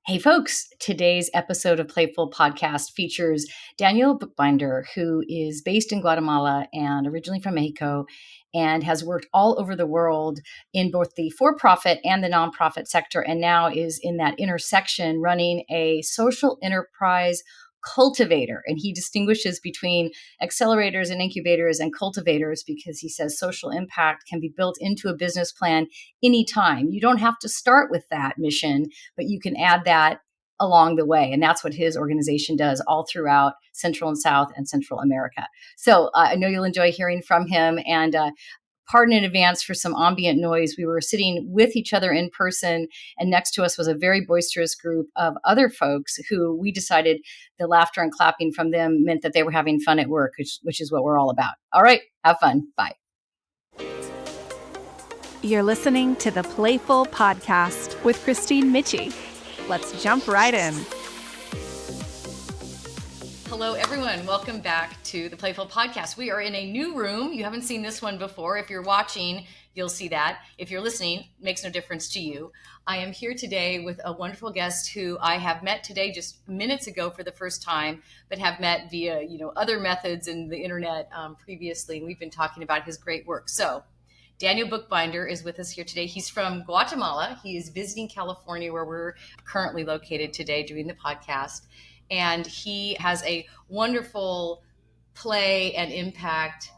Hey folks, today's episode of Playful Podcast features Daniel Buchbinder, who is based in Guatemala and originally from Mexico and has worked all over the world in both the for-profit and the nonprofit sector, and now is in that intersection running a social enterprise cultivator. And he distinguishes between accelerators and incubators and cultivators because he says social impact can be built into a business plan anytime. You don't have to start with that mission, but you can add that along the way. And that's what his organization does all throughout Central and South and Central America. So I know you'll enjoy hearing from him. And pardon in advance for some ambient noise. We were sitting with each other in person, and next to us was a very boisterous group of other folks who we decided the laughter and clapping from them meant that they were having fun at work, which is what we're all about. All right, have fun. Bye. You're listening to the Playful Podcast with Christine Michie. Let's jump right in. Hello, everyone. Welcome back to the Playful Podcast. We are in a new room. You haven't seen this one before. If you're watching, you'll see that. If you're listening, makes no difference to you. I am here today with a wonderful guest who I have met today just minutes ago for the first time, but have met via, other methods in the internet previously. And we've been talking about his great work. So Daniel Buchbinder is with us here today. He's from Guatemala. He is visiting California, where we're currently located today doing the podcast. And he has a wonderful play and impact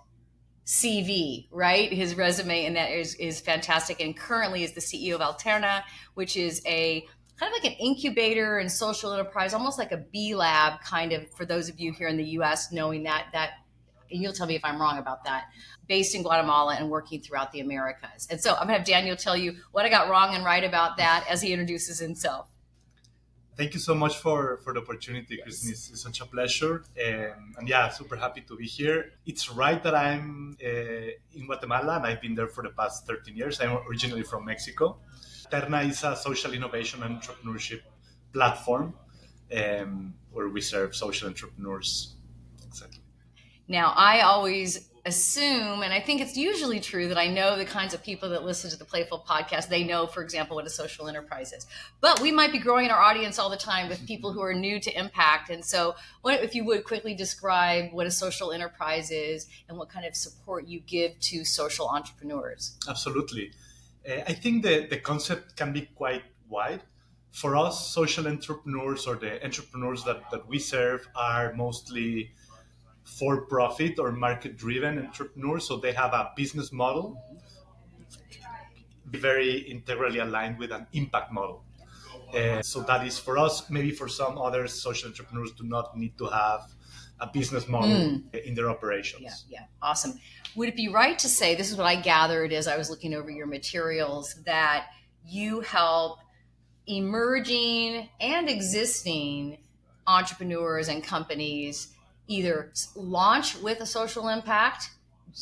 CV, right? His resume and that is fantastic. And currently is the CEO of Alterna, which is a kind of like an incubator and social enterprise, almost like a B Lab kind of, for those of you here in the US knowing that, and you'll tell me if I'm wrong about that, based in Guatemala and working throughout the Americas. And so I'm gonna have Daniel tell you what I got wrong and right about that as he introduces himself. Thank you so much for the opportunity, Christine. It's such a pleasure. And yeah, super happy to be here. It's right that I'm in Guatemala, and I've been there for the past 13 years. I'm originally from Mexico. Alterna is a social innovation and entrepreneurship platform where we serve social entrepreneurs. Exactly. Now, I always assume, and I think it's usually true, that I know the kinds of people that listen to the Playful Podcast. They know, for example, what a social enterprise is. But we might be growing our audience all the time with people who are new to impact. And so if you would quickly describe what a social enterprise is and what kind of support you give to social entrepreneurs. Absolutely. I think the concept can be quite wide. For us, social entrepreneurs, or the entrepreneurs that we serve, are mostly for-profit or market-driven entrepreneurs. So they have a business model very integrally aligned with an impact model. So that is for us. Maybe for some others, social entrepreneurs do not need to have a business model in their operations. Yeah, awesome. Would it be right to say, this is what I gathered as I was looking over your materials, that you help emerging and existing entrepreneurs and companies either launch with a social impact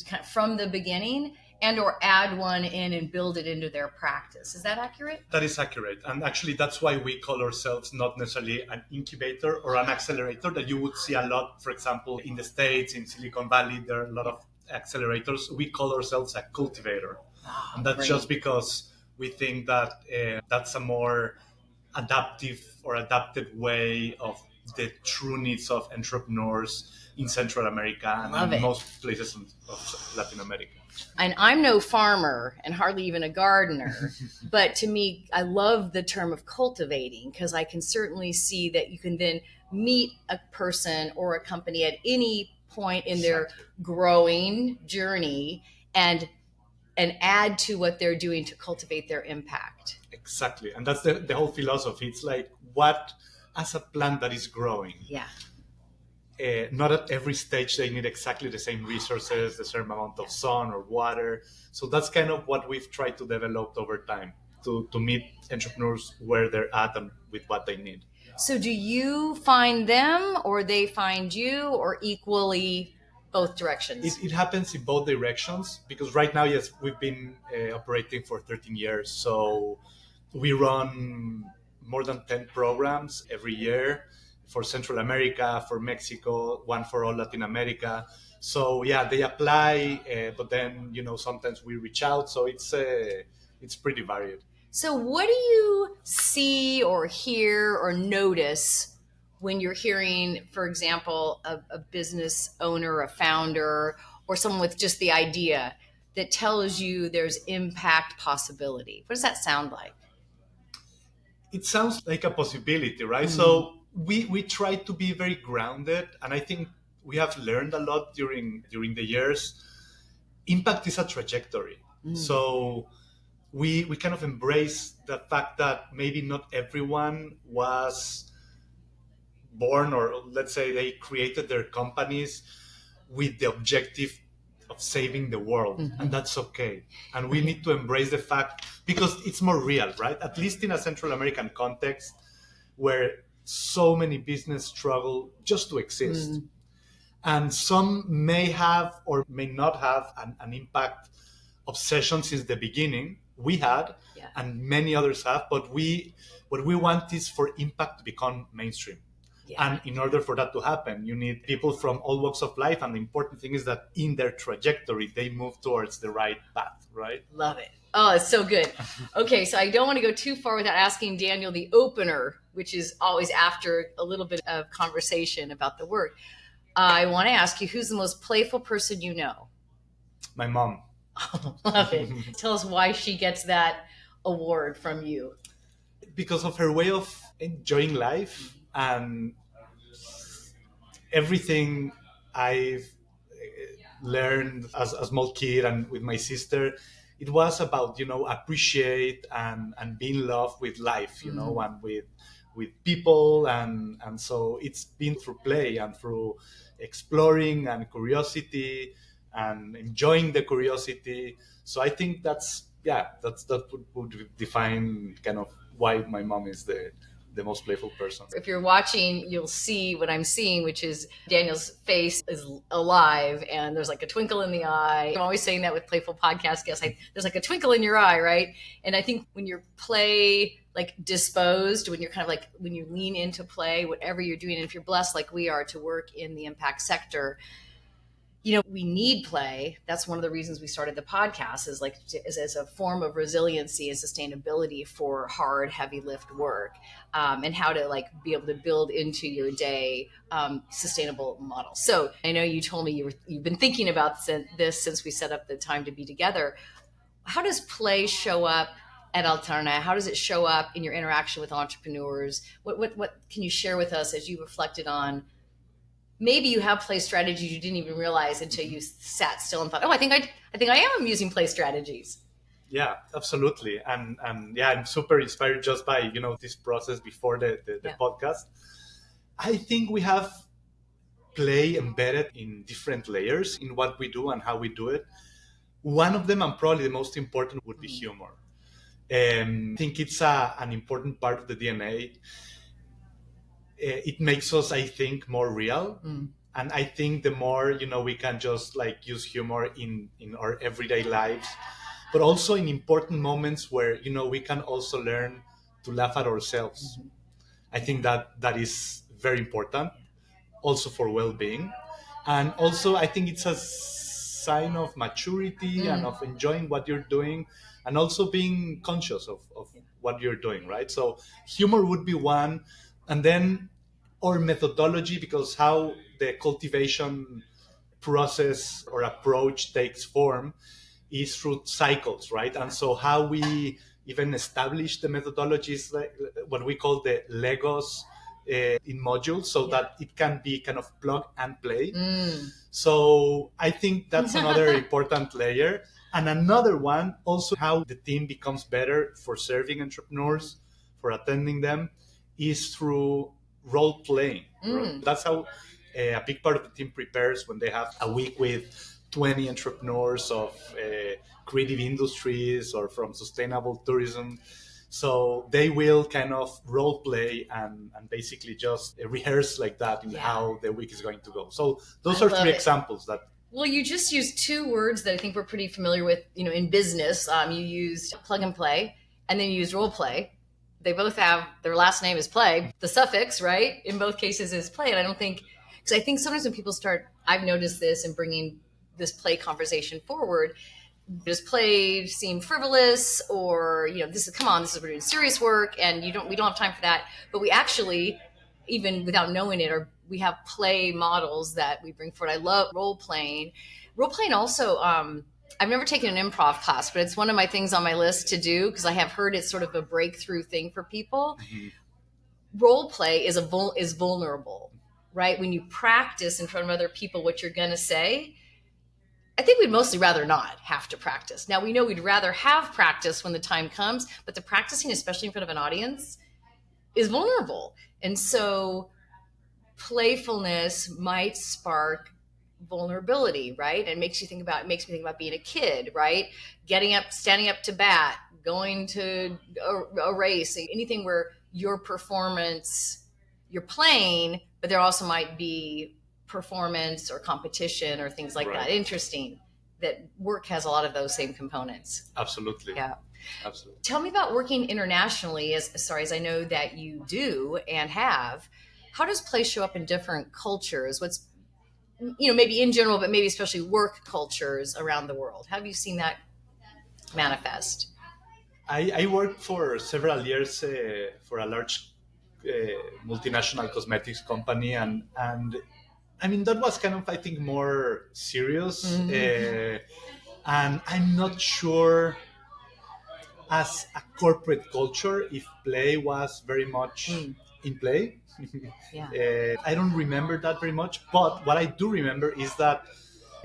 kind of from the beginning and or add one in and build it into their practice. Is that accurate? That is accurate. And actually, that's why we call ourselves not necessarily an incubator or an accelerator that you would see a lot, for example, in the States, in Silicon Valley, there are a lot of accelerators. We call ourselves a cultivator. And that's just because we think that that's a more adaptive or adapted way of the true needs of entrepreneurs in Central America and in most places of Latin America. And I'm no farmer and hardly even a gardener, but to me, I love the term of cultivating, because I can certainly see that you can then meet a person or a company at any point in their growing journey and add to what they're doing to cultivate their impact. Exactly. And that's the whole philosophy. It's like, what, as a plant that is growing, not at every stage they need exactly the same resources, the same amount of sun or water. So that's kind of what we've tried to develop over time, to meet entrepreneurs where they're at and with what they need. So do you find them, or they find you, or equally both directions? It happens in both directions, because right now, yes, we've been operating for 13 years. So we run more than 10 programs every year for Central America, for Mexico, one for all Latin America. So yeah, they apply, but then, sometimes we reach out. So it's pretty varied. So, what do you see or hear or notice when you're hearing, for example, a business owner, a founder, or someone with just the idea that tells you there's impact possibility? What does that sound like? It sounds like a possibility, right? So we try to be very grounded, and I think we have learned a lot during the years. Impact is a trajectory. So we kind of embrace the fact that maybe not everyone was born, or let's say they created their companies with the objective of saving the world, and that's okay. And we need to embrace the fact, because it's more real, right? At least in a Central American context where so many business struggle just to exist. And some may have or may not have an impact obsession since the beginning. We had, and many others have, but what we want is for impact to become mainstream. And in order for that to happen, you need people from all walks of life. And the important thing is that in their trajectory, they move towards the right path, right? Love it. Oh, it's so good. Okay, so I don't want to go too far without asking Daniel the opener, which is always after a little bit of conversation about the work. I want to ask you, who's the most playful person you know? My mom. Love it. Tell us why she gets that award from you. Because of her way of enjoying life, and everything I've learned as a small kid and with my sister, it was about, appreciate and be in love with life, and with people. And so it's been through play and through exploring and curiosity and enjoying the curiosity. So I think that would define kind of why my mom is the most playful person. If you're watching, you'll see what I'm seeing, which is Daniel's face is alive and there's like a twinkle in the eye. I'm always saying that with playful podcast guests. There's like a twinkle in your eye, right? And I think when you're play like disposed, when you're kind of like, when you lean into play, whatever you're doing, and if you're blessed like we are to work in the impact sector, we need play. That's one of the reasons we started the podcast, is as a form of resiliency and sustainability for hard, heavy lift work, and how to be able to build into your day sustainable models. So I know you told me you've been thinking about this since we set up the time to be together. How does play show up at Alterna? How does it show up in your interaction with entrepreneurs? What can you share with us as you reflected on? Maybe you have play strategies you didn't even realize until you sat still and thought, I think I am using play strategies. Yeah, absolutely. And yeah, I'm super inspired just by, this process before the podcast. I think we have play embedded in different layers in what we do and how we do it. One of them, and probably the most important, would be humor. I think it's an important part of the DNA. It makes us, I think, more real. And I think the more, we can just use humor in our everyday lives, but also in important moments where, we can also learn to laugh at ourselves. I think that is very important also for well-being. And also I think it's a sign of maturity and of enjoying what you're doing, and also being conscious of what you're doing, right? So humor would be one. And then our methodology, because how the cultivation process or approach takes form is through cycles, right? And so how we even establish the methodologies, what we call the Legos in modules, so that it can be kind of plug and play. So I think that's another important layer. And another one, also how the team becomes better for serving entrepreneurs, for attending them, is through role playing. That's how a big part of the team prepares when they have a week with 20 entrepreneurs of creative industries or from sustainable tourism. So they will kind of role play and basically just rehearse like that in how the week is going to go. So those are three examples that. Well, you just used two words that I think we're pretty familiar with, in business. You used plug and play, and then you used role play. They both have, their last name is play. The suffix, right, in both cases is play. And I think sometimes when people start, I've noticed this in bringing this play conversation forward, does play seem frivolous, or this is, come on, this is, we're doing serious work, and we don't have time for that. But we actually, even without knowing it, or we have play models that we bring forward. I love role playing. Role playing also, I've never taken an improv class, but it's one of my things on my list to do, because I have heard it's sort of a breakthrough thing for people. Role play is vulnerable, right? When you practice in front of other people what you're going to say, I think we'd mostly rather not have to practice. Now, we know we'd rather have practice when the time comes, but the practicing, especially in front of an audience, is vulnerable. And so playfulness might spark vulnerability, right? And makes me think about being a kid, right? Getting up, standing up to bat, going to a race, anything where your performance, you're playing, but there also might be performance or competition or things like that. Interesting that work has a lot of those same components. Absolutely. Yeah. Absolutely. Tell me about working internationally, as I know that you do and have. How does play show up in different cultures? What's, maybe in general, but maybe especially work cultures around the world? How have you seen that manifest? I worked for several years for a large multinational cosmetics company, and I mean, that was kind of, I think, more serious. And I'm not sure, as a corporate culture, if play was very much in play. I don't remember that very much. But what I do remember is that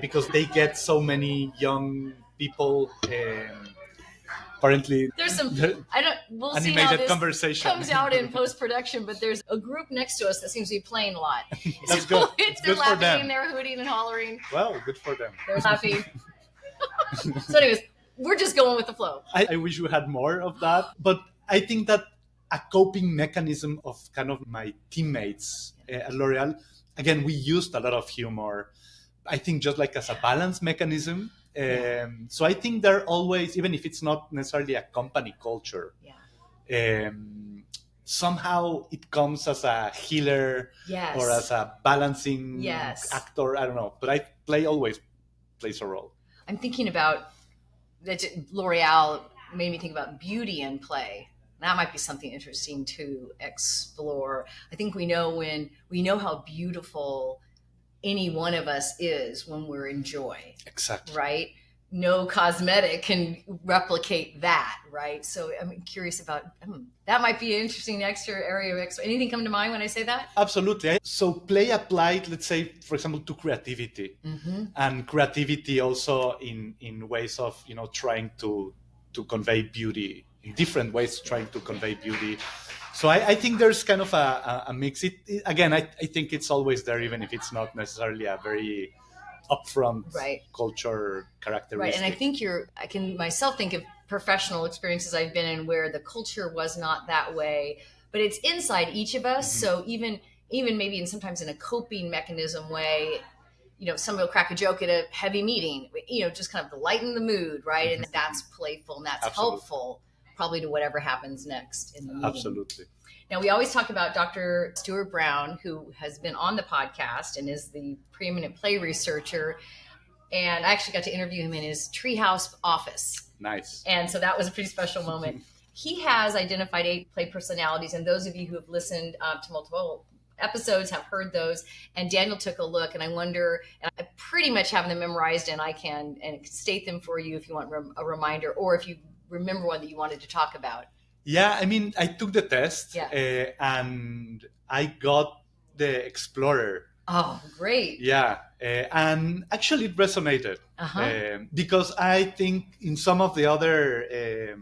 because they get so many young people, apparently there's some we'll see animated how this conversation comes out in post-production, but there's a group next to us that seems to be playing a lot. That's good. It's they're good for laughing, them. they're hooting and hollering. Well, good for them. They're laughing. So anyways, we're just going with the flow. I wish we had more of that, but I think that a coping mechanism of kind of my teammates at L'Oreal, again, we used a lot of humor, I think, just like as a balance mechanism. So I think they're always, even if it's not necessarily a company culture, somehow it comes as a healer or as a balancing actor. I don't know, but play always plays a role. I'm thinking about that. L'Oreal made me think about beauty and play. That might be something interesting to explore. I think we know how beautiful any one of us is when we're in joy. Exactly. Right? No cosmetic can replicate that, right? So I'm curious about, that might be an interesting extra area of anything come to mind when I say that? Absolutely. So play applied, let's say, for example, to creativity, and creativity also in ways of, trying to convey beauty, in different ways, trying to convey beauty. So I think there's kind of a mix. Again, I think it's always there, even if it's not necessarily a very upfront culture characteristic. Right, and I think I can myself think of professional experiences I've been in where the culture was not that way, but it's inside each of us. So even maybe sometimes in a coping mechanism way, somebody will crack a joke at a heavy meeting, just kind of to lighten the mood, right? And that's playful and that's helpful, probably, to whatever happens next in the meeting. Absolutely. Now, we always talk about Dr. Stuart Brown, who has been on the podcast and is the preeminent play researcher. And I actually got to interview him in his treehouse office. Nice. And so that was a pretty special moment. He has identified 8 play personalities, and those of you who have listened to multiple episodes have heard those. And Daniel took a look, and I wonder, and I pretty much have them memorized, and I can state them for you if you want a reminder, or if you remember one that you wanted to talk about. Yeah, I mean, I took the test and I got the Explorer. Oh, great. Yeah, and actually it resonated because I think in some of the other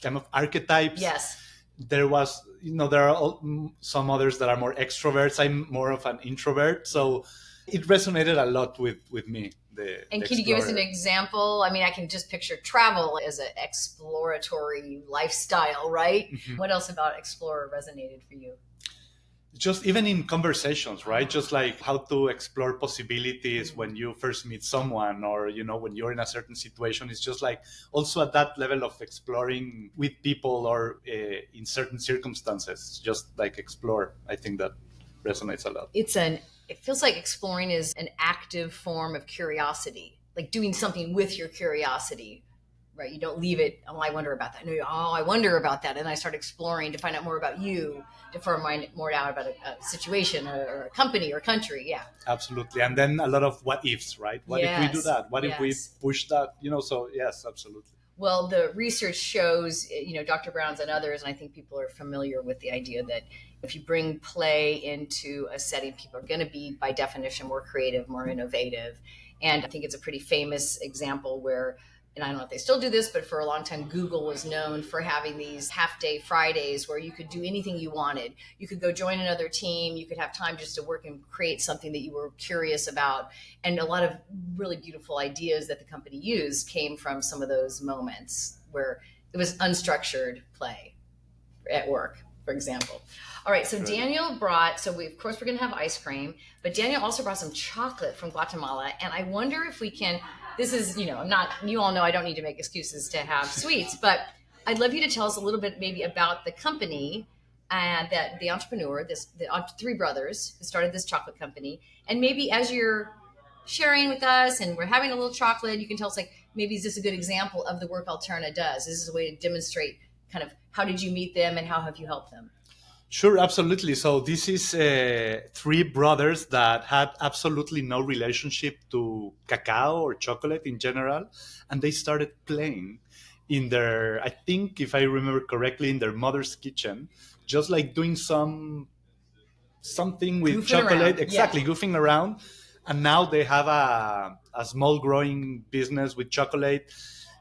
kind of archetypes, there was, there are some others that are more extroverts. I'm more of an introvert. So it resonated a lot with me. And can you give us an example? I mean, I can just picture travel as an exploratory lifestyle, right? What else about Explorer resonated for you? Just even in conversations, right? Just like how to explore possibilities when you first meet someone, or, when you're in a certain situation. It's just like also at that level of exploring with people or in certain circumstances, just like explore. I think that resonates a lot. It feels like exploring is an active form of curiosity, like doing something with your curiosity, right? You don't leave it, oh, I wonder about that. No, oh, I wonder about that. And I start exploring to find out more about you, to find more out about a situation or a company or country. Yeah. Absolutely. And then a lot of what ifs, right? What if we do Yes. that? What if we Yes. push that? So yes, absolutely. Well, the research shows, Dr. Brown's and others, and I think people are familiar with the idea that if you bring play into a setting, people are going to be, by definition, more creative, more innovative. And I think it's a pretty famous example where, and I don't know if they still do this, but for a long time, Google was known for having these half-day Fridays where you could do anything you wanted. You could go join another team. You could have time just to work and create something that you were curious about. And a lot of really beautiful ideas that the company used came from some of those moments where it was unstructured play at work, for example. All right, so Right. Daniel brought, of course we're going to have ice cream, but Daniel also brought some chocolate from Guatemala. And I wonder if we can, this is, you all know I don't need to make excuses to have sweets, but I'd love you to tell us a little bit maybe about the company and that the entrepreneur, the three brothers who started this chocolate company. And maybe as you're sharing with us and we're having a little chocolate, you can tell us, like, maybe is this a good example of the work Alterna does? This is a way to demonstrate kind of how did you meet them and how have you helped them? Sure, absolutely. So this is three brothers that had absolutely no relationship to cacao or chocolate in general, and they started playing in their, I think, if I remember correctly, in their mother's kitchen, just like doing something with Goofing chocolate, around. exactly, Yeah. goofing around, and now they have a small growing business with chocolate,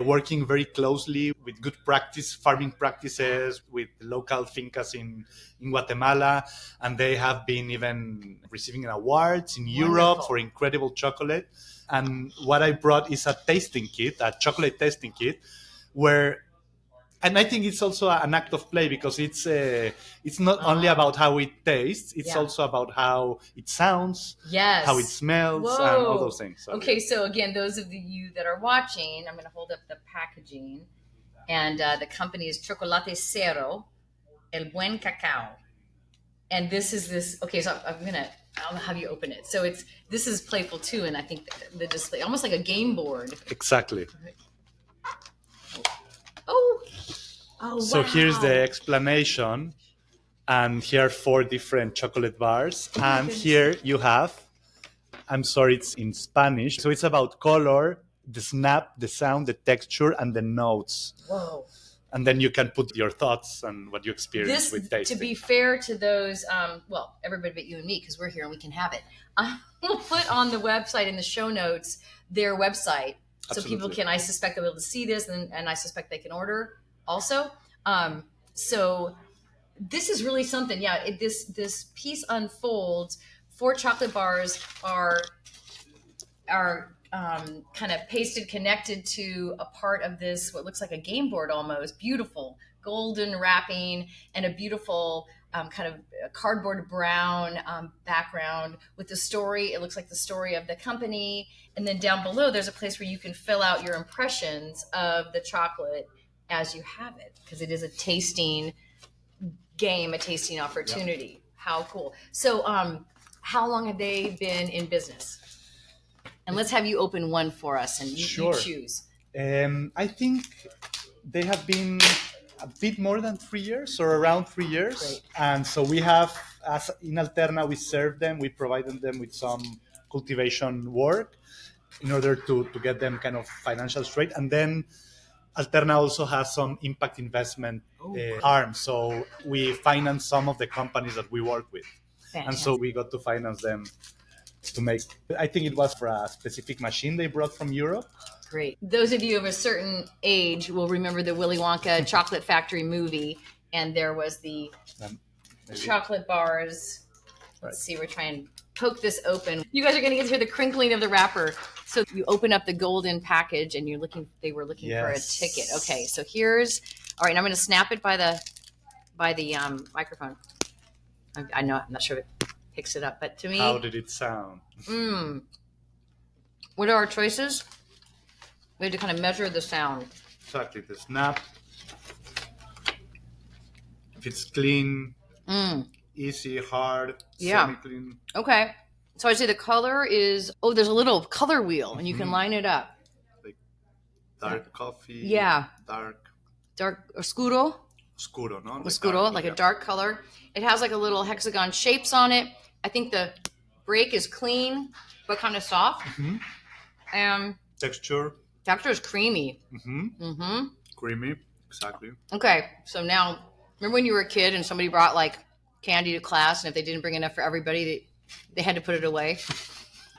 working very closely with good farming practices with local fincas in Guatemala, and they have been even receiving awards in Europe Wonderful. for incredible chocolate. And what I brought is a chocolate tasting kit, and I think it's also an act of play because it's not only about how it tastes, it's Yeah. also about how it sounds, Yes. how it smells, Whoa. and all those things. So, okay, so again, those of you that are watching, I'm going to hold up the packaging, and the company is Chocolate Sero, El Buen Cacao, and this. Okay, so I'll have you open it. So this is playful too, and I think the display almost like a game board. Exactly. Oh, So wow. here's the explanation, and here are 4 different chocolate bars, and goodness. here you have, I'm sorry, it's in Spanish, so it's about color, the snap, the sound, the texture, and the notes. Whoa. And then you can put your thoughts and what you experience This, with tasting. to be fair to those, everybody but you and me, because we're here and we can have it. We'll put on the website in the show notes their website, so Absolutely. people can. I suspect they'll be able to see this, and I suspect they can order also. So this is really something. Yeah, this piece unfolds. 4 chocolate bars are kind of pasted, connected to a part of this, what looks like a game board almost. Beautiful golden wrapping and a beautiful kind of cardboard brown background with the story. It looks like the story of the company. And then down below, there's a place where you can fill out your impressions of the chocolate as you have it, because it is a tasting game, a tasting opportunity. Yep. How cool. So how long have they been in business? And let's have you open one for us, and you choose. I think they have been a bit more than 3 years, or around 3 years. Great. And so we have, as in Alterna, we serve them, we provided them with some cultivation work in order to get them kind of financial straight. And then Alterna also has some impact investment arm. So we finance some of the companies that we work with. Fantastic. And so we got to finance them to make, I think it was for a specific machine they brought from Europe. Great. Those of you of a certain age will remember the Willy Wonka Chocolate Factory movie, and there was the chocolate bars. Let's see, we're trying to poke this open. You guys are going to get to hear the crinkling of the wrapper. So you open up the golden package, and they were looking for a ticket. Okay, so all right, and I'm going to snap it by the microphone. I know, I'm not sure if it picks it up, but to me. How did it sound? What are our choices? We have to kind of measure the sound. Exactly, the snap. If it's clean, easy, hard, semi-clean. Okay. So I'd say the color is, there's a little color wheel and you can line it up. Like dark coffee. Yeah. Dark oscuro. Oscuro, no? Oscuro, like a dark color. It has like a little hexagon shapes on it. I think the break is clean, but kind of soft. And texture is creamy. Creamy, exactly. Okay, so now, remember when you were a kid and somebody brought like candy to class, and if they didn't bring enough for everybody, they had to put it away?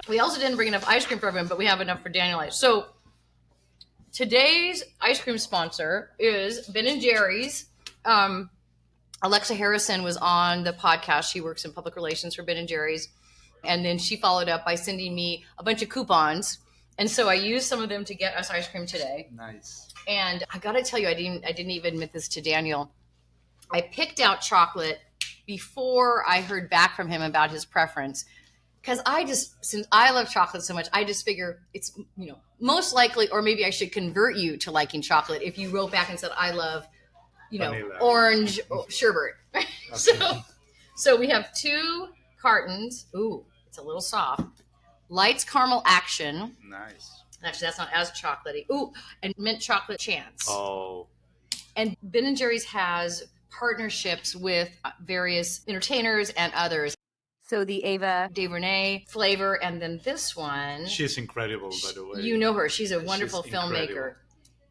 We also didn't bring enough ice cream for everyone, but we have enough for Daniel. So today's ice cream sponsor is Ben & Jerry's. Alexa Harrison was on the podcast. She works in public relations for Ben & Jerry's. And then she followed up by sending me a bunch of coupons. And so I used some of them to get us ice cream today. Nice. And I got to tell you, I didn't even admit this to Daniel. I picked out chocolate before I heard back from him about his preference. Because since I love chocolate so much, I just figure it's, most likely, or maybe I should convert you to liking chocolate if you wrote back and said, I love, vanilla. Orange sherbet. Okay. So we have 2 cartons. Ooh, it's a little soft. Lights Caramel Action. Nice. Actually, that's not as chocolatey. Ooh, and Mint Chocolate Chance. Oh. And Ben & Jerry's has partnerships with various entertainers and others. So the Ava DuVernay flavor, and then this one. She's incredible, by the way. You know her. She's a wonderful filmmaker.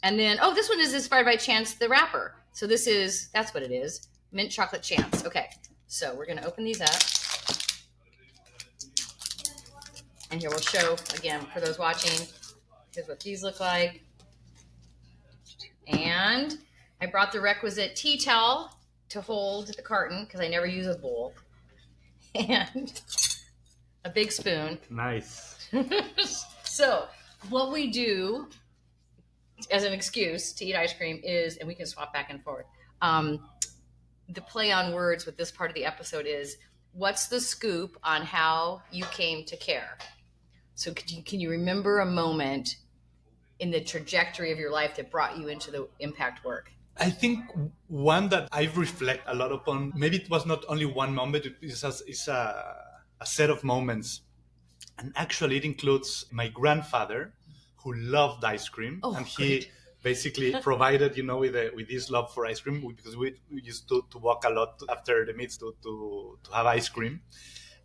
And then, this one is inspired by Chance the Rapper. So that's what it is. Mint Chocolate Chance. Okay, so we're going to open these up. And here we'll show, again, for those watching, here's what these look like. And I brought the requisite tea towel to hold the carton because I never use a bowl. And a big spoon. Nice. So what we do as an excuse to eat ice cream is, and we can swap back and forth, the play on words with this part of the episode is, what's the scoop on how you came to care? So can you remember a moment in the trajectory of your life that brought you into the impact work? I think one that I reflect a lot upon, maybe it was not only one moment, it's a set of moments. And actually it includes my grandfather, who loved ice cream. And he basically provided, with this love for ice cream, because we used to walk a lot after the meets to have ice cream.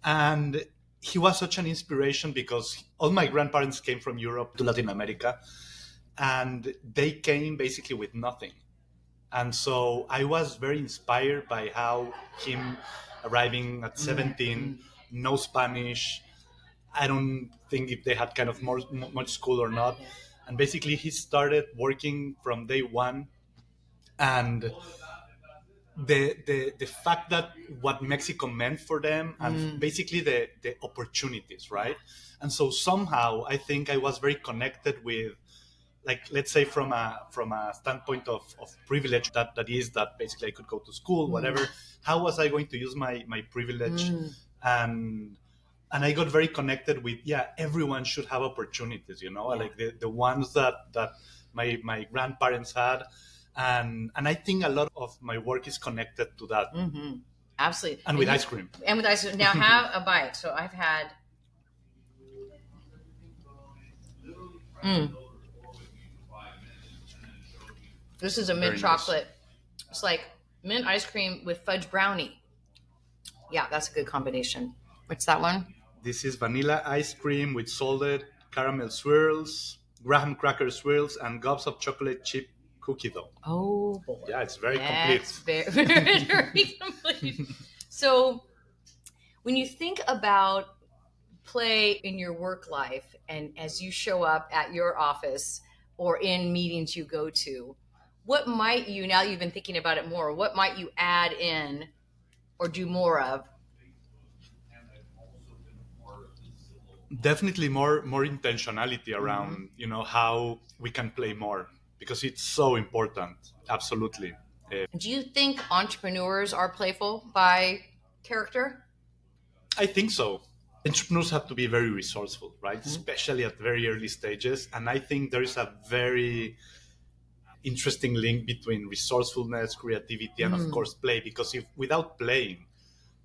And he was such an inspiration because all my grandparents came from Europe to Latin America, and they came basically with nothing. And so I was very inspired by how him arriving at 17, no Spanish. I don't think if they had kind of much school or not. And basically he started working from day one. And the fact that what Mexico meant for them, and basically the opportunities, right? And so somehow I think I was very connected with, like, let's say from a standpoint of privilege, that is that basically I could go to school, whatever. How was I going to use my privilege? And I got very connected with, everyone should have opportunities, like the ones that my grandparents had. And I think a lot of my work is connected to that. Absolutely. And with ice cream. And with ice cream. Now have a bite. So I've had... This is a mint chocolate. Nice. It's like mint ice cream with fudge brownie. Yeah, that's a good combination. What's that one? This is vanilla ice cream with salted caramel swirls, graham cracker swirls, and gobs of chocolate chip cookie dough. Oh, boy. Yeah, it's very complete. It's very, very complete. So when you think about play in your work life, and as you show up at your office or in meetings you go to, what might you, now that you've been thinking about it more, what might you add in or do more of? Definitely more intentionality around, how we can play more, because it's so important. Absolutely. Do you think entrepreneurs are playful by character? I think so. Entrepreneurs have to be very resourceful, right? Especially at very early stages. And I think there is a very interesting link between resourcefulness, creativity, and of course play, because if without playing,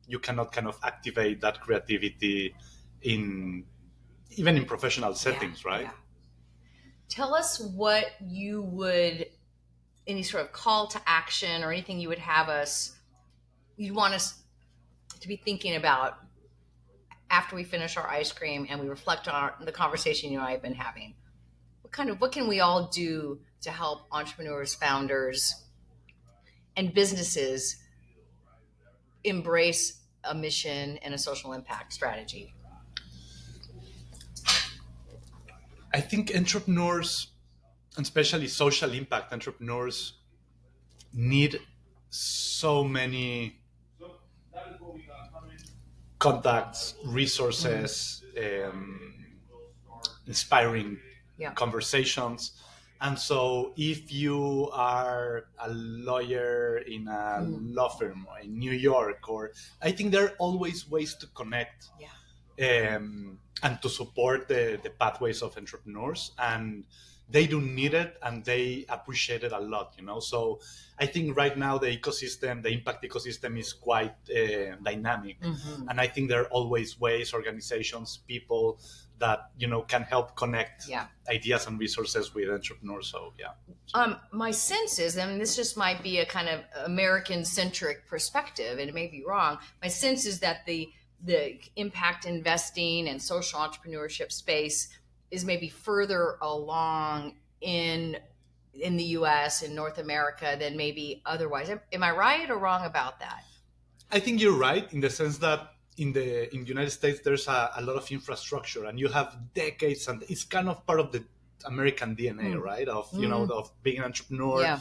you cannot kind of activate that creativity in even in professional settings, right? Yeah. Tell us what you would, any sort of call to action or anything you'd want us to be thinking about after we finish our ice cream and we reflect on the conversation you and I have been having. What can we all do to help entrepreneurs, founders, and businesses embrace a mission and a social impact strategy? I think entrepreneurs, and especially social impact entrepreneurs, need so many contacts, resources, inspiring Yeah. conversations. And so, if you are a lawyer in a law firm or in New York, or I think there are always ways to connect and to support the pathways of entrepreneurs. And they do need it and they appreciate it a lot, So I think right now the impact ecosystem is quite dynamic. And I think there are always ways, organizations, people that, can help connect ideas and resources with entrepreneurs. So, yeah. My sense is, and this just might be a kind of American-centric perspective, and it may be wrong, my sense is that the impact investing and social entrepreneurship space is maybe further along in the US, in North America, than maybe otherwise. Am I right or wrong about that? I think you're right in the sense that in the United States there's a lot of infrastructure, and you have decades, and it's kind of part of the American DNA, right? Of of being an entrepreneur. Yeah.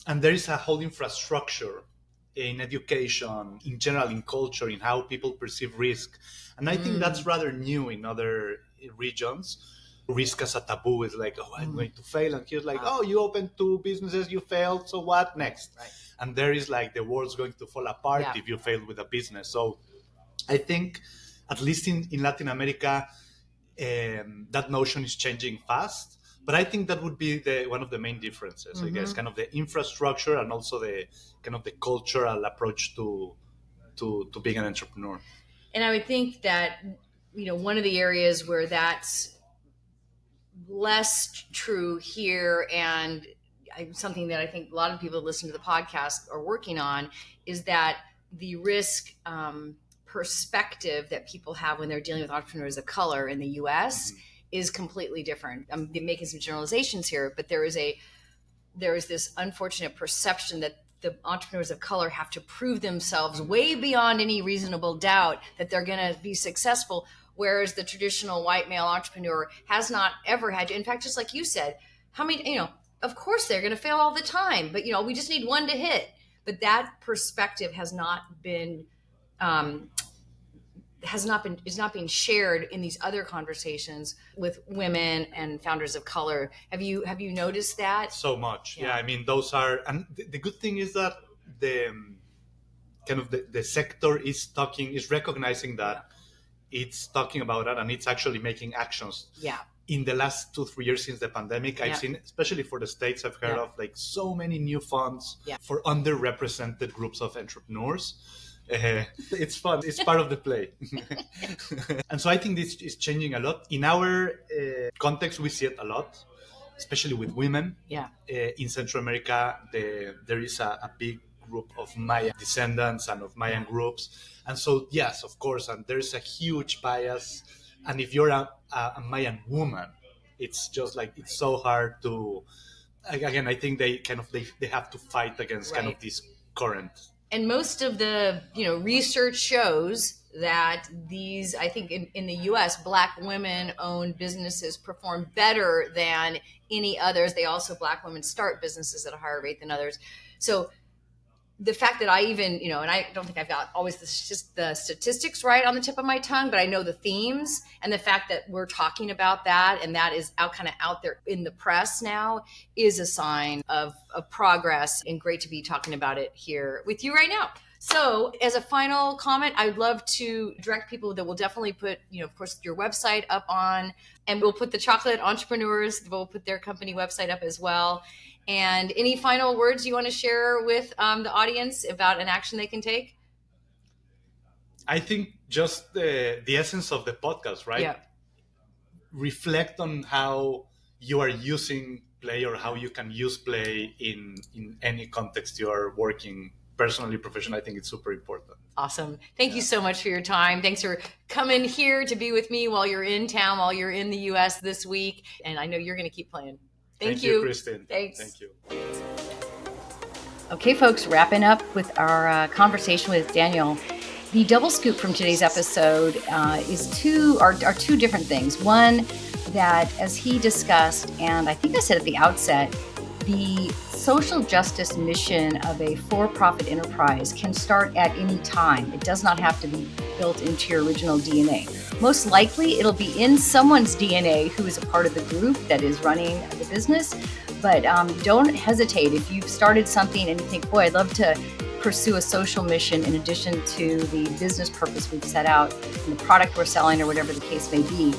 And there is a whole infrastructure in education, in general, in culture, in how people perceive risk. And I think that's rather new in other regions. Risk as a taboo is like, oh, I'm going to fail. And here's like, oh, you opened 2 businesses, you failed, so what next? Right. And there is like, the world's going to fall apart if you fail with a business. So I think, at least in Latin America, that notion is changing fast. But I think that would be one of the main differences, I guess, kind of the infrastructure and also the kind of the cultural approach to being an entrepreneur. And I would think that, one of the areas where that's less true here, and something that I think a lot of people that listen to the podcast are working on, is that the risk perspective that people have when they're dealing with entrepreneurs of color in the US is completely different. I'm making some generalizations here, but there is this unfortunate perception that the entrepreneurs of color have to prove themselves way beyond any reasonable doubt that they're going to be successful, whereas the traditional white male entrepreneur has not ever had to. In fact, just like you said, how many, of course they're going to fail all the time, but we just need one to hit. But that perspective is not being shared in these other conversations with women and founders of color. Have you noticed that? So much. Yeah. I mean, those are, and the good thing is that the kind of the sector is recognizing that it's talking about that, and it's actually making actions. Yeah. In the last 2-3 years since the pandemic, I've seen, especially for the States, I've heard of like so many new funds for underrepresented groups of entrepreneurs. It's fun. It's part of the play. And so I think this is changing a lot. In our context, we see it a lot, especially with women. Yeah. In Central America, there is a big group of Maya descendants and of Mayan groups. And so, yes, of course, and there's a huge bias. And if you're a Mayan woman, it's just like, it's so hard to, again, I think they have to fight against kind of this current. And most of the research shows that these, I think in the US, Black women-owned businesses perform better than any others. Black women start businesses at a higher rate than others. So the fact that I even, and I don't think I've got always the statistics right on the tip of my tongue, but I know the themes, and the fact that we're talking about that, and that is out there in the press now, is a sign of progress, and great to be talking about it here with you right now. So as a final comment, I'd love to direct people that we'll definitely put, of course, your website up on, and we'll put the Chocolate Entrepreneurs, we'll put their company website up as well. And any final words you want to share with the audience about an action they can take? I think just the essence of the podcast, right? Yeah. Reflect on how you are using play or how you can use play in any context you are working personally, professionally. I think it's super important. Awesome. Thank you so much for your time. Thanks for coming here to be with me while you're in town, while you're in the US this week. And I know you're going to keep playing. Thank you, Kristen. Thanks. Thank you. Okay, folks, wrapping up with our conversation with Daniel. The double scoop from today's episode are two different things. One, that as he discussed, and I think I said at the outset, the social justice mission of a for-profit enterprise can start at any time. It does not have to be built into your original DNA. Most likely, it'll be in someone's DNA who is a part of the group that is running the business. But don't hesitate if you've started something and you think, boy, I'd love to pursue a social mission in addition to the business purpose we've set out and the product we're selling or whatever the case may be.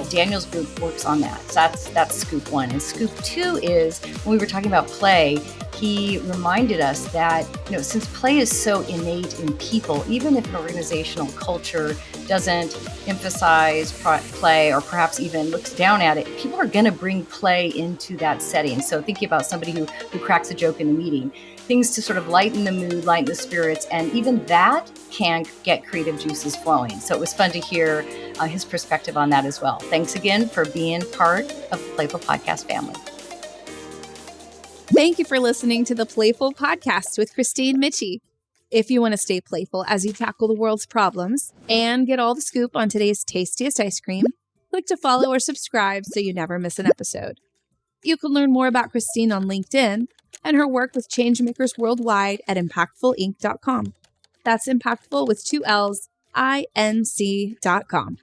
Daniel's group works on that. So that's scoop one. And scoop two is when we were talking about play, he reminded us that, since play is so innate in people, even if an organizational culture doesn't emphasize play or perhaps even looks down at it, people are going to bring play into that setting. So thinking about somebody who cracks a joke in a meeting, things to sort of lighten the mood, lighten the spirits, and even that can get creative juices flowing. So it was fun to hear his perspective on that as well. Thanks again for being part of the Playful Podcast family. Thank you for listening to the Playful Podcast with Christine Mitchie. If you want to stay playful as you tackle the world's problems and get all the scoop on today's tastiest ice cream, click to follow or subscribe so you never miss an episode. You can learn more about Christine on LinkedIn and her work with changemakers worldwide at impactfulinc.com. That's impactful with 2 L's, INC.com.